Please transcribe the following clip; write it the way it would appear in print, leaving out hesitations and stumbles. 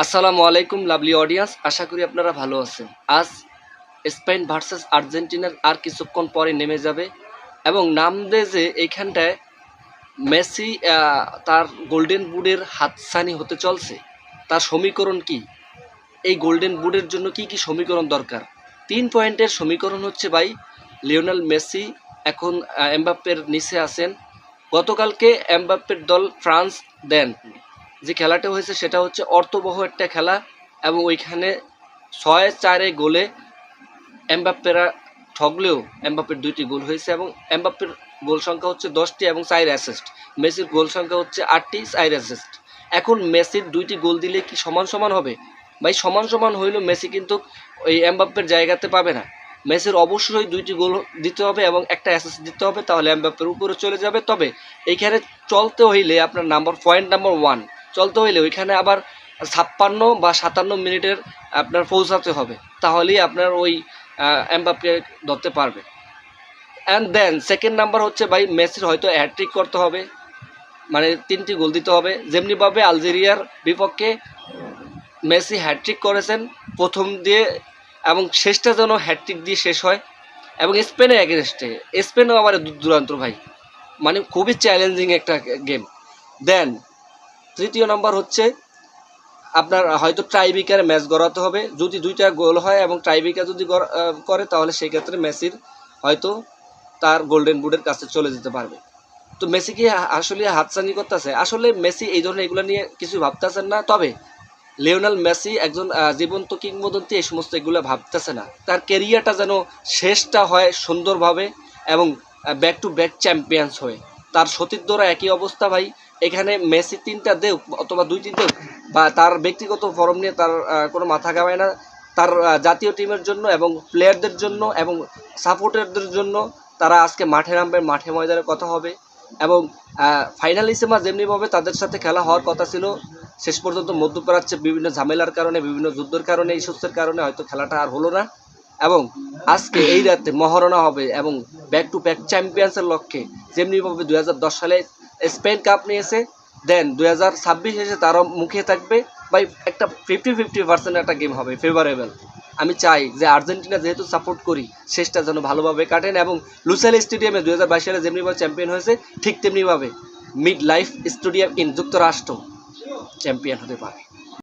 আসসালামু আলাইকুম lovely audience, আশা করি আপনারা ভালো আছেন। আজ স্পেন ভার্সেস আর্জেন্টিনার আর কিছুক্ষণ পরে নেমে যাবে এবং নামবে যে এইখানটায় মেসি তার গোল্ডেন বুটের হাতছানি হতে চলছে। তার সমীকরণ কি? এই গোল্ডেন বুটের জন্য কি কি সমীকরণ দরকার? 3 পয়েন্টের সমীকরণ হচ্ছে ভাই, লিওনেল মেসি এখন এমবাপ্পের নিচে আছেন। গতকালকে এমবাপ্পের দল ফ্রান্স দেন যে খেলাটা হয়েছে সেটা হচ্ছে অর্থবহ একটা খেলা এবং ওইখানে 6-4 গোলে এমবাপ্পেরা ঠগলেও এমবাপ্পের 2টি গোল হয়েছে এবং এমবাপ্পের গোল সংখ্যা হচ্ছে 10টি এবং 4 অ্যাসিস্ট। মেসির গোল সংখ্যা হচ্ছে 8টি, 4 অ্যাসিস্ট। এখন মেসির 2টি গোল দিলে কি সমান সমান হবে? ভাই সমান সমান হইলেও মেসি কিন্তু ওই এমবাপ্পের জায়গাতে পাবে না। মেসির অবশ্যই 2টি গোল দিতে হবে এবং একটা অ্যাসিস্ট দিতে হবে, তাহলে এমবাপ্পের উপরে চলে যাবে। তবে এইখানে চলতে হইলে আপনার পয়েন্ট নাম্বার 1 চলতে হইলে ওইখানে আবার 56 বা 57 মিনিটের আপনার পৌঁছাতে হবে, তাহলেই আপনার ওই এমবাপ্পে ধরতে পারবে। অ্যান্ড দেন সেকেন্ড নাম্বার হচ্ছে ভাই, মেসির হয়তো হ্যাট্রিক করতে হবে, মানে 3টি গোল দিতে হবে। যেমনিভাবে আলজেরিয়ার বিপক্ষে মেসি হ্যাট্রিক করেছেন প্রথম দিয়ে এবং শেষটা যেন হ্যাট্রিক দিয়ে শেষ হয়। এবং স্পেনের এগেনস্টে স্পেনও আবার দুরান্ত ভাই, মানে খুবই চ্যালেঞ্জিং একটা গেম। দেন তৃতীয় নাম্বার হচ্ছে আপনার হয়তো ট্রাইব্রেকারে ম্যাচ গড়াতে হবে। যদি 2টা গোল হয় এবং ট্রাইব্রেকার যদি করে তাহলে সেই ক্ষেত্রে মেসির হয়তো তার গোল্ডেন বুটের কাছে চলে যেতে পারবে। তো মেসি কি আসলে হাতছানি করতেছে? আসলে মেসি এই ধরনের এগুলো নিয়ে কিছু ভাবতেছেন না। তবে লিওনেল মেসি একজন জীবন্ত কিংবদন্তি, এই সমস্ত এগুলো ভাবতেছে না। তার ক্যারিয়ারটা যেন শেষটা হয় সুন্দরভাবে এবং ব্যাক টু ব্যাক চ্যাম্পিয়ন্স হয়ে। তার সতীর্থরা একই অবস্থা ভাই। এখানে মেসি 3টা দেখ অথবা 2টি দেখ বা তার ব্যক্তিগত ফর্ম নিয়ে তার কোনো মাথা ঘামায় না। তার জাতীয় টিমের জন্য এবং প্লেয়ারদের জন্য এবং সাপোর্টারদের জন্য তারা আজকে মাঠে নামবে, মাঠে ময়দানে কথা হবে এবং ফাইনালিসিমা যেমনিভাবে তাদের সাথে খেলা হওয়ার কথা ছিল, শেষ পর্যন্ত মধ্যপ্রাচ্যে বিভিন্ন ঝামেলার কারণে, বিভিন্ন যুদ্ধের কারণে, ইস্যুসের কারণে হয়তো খেলাটা আর হলো না। এবং আজকে এই রাতে মহারণা হবে এবং ব্যাক টু ব্যাক চ্যাম্পিয়ন্সের লক্ষ্যে। যেমনিভাবে 2010 সালে স্পেন কাপ নিয়েছে, দেন 2026 এসে তারও মুখে থাকবে। ভাই একটা 50-50% একটা গেম হবে, ফেভারেবল। আমি চাই যে আর্জেন্টিনা যেহেতু সাপোর্ট করি, শেষটা যেন ভালোভাবে কাটেন এবং লুসাইল স্টেডিয়ামে 2022 সালে যেমনিভাবে চ্যাম্পিয়ন হয়েছে ঠিক তেমনিভাবে মিড লাইফ স্টেডিয়াম ইন যুক্তরাষ্ট্র চ্যাম্পিয়ন হতে পারে।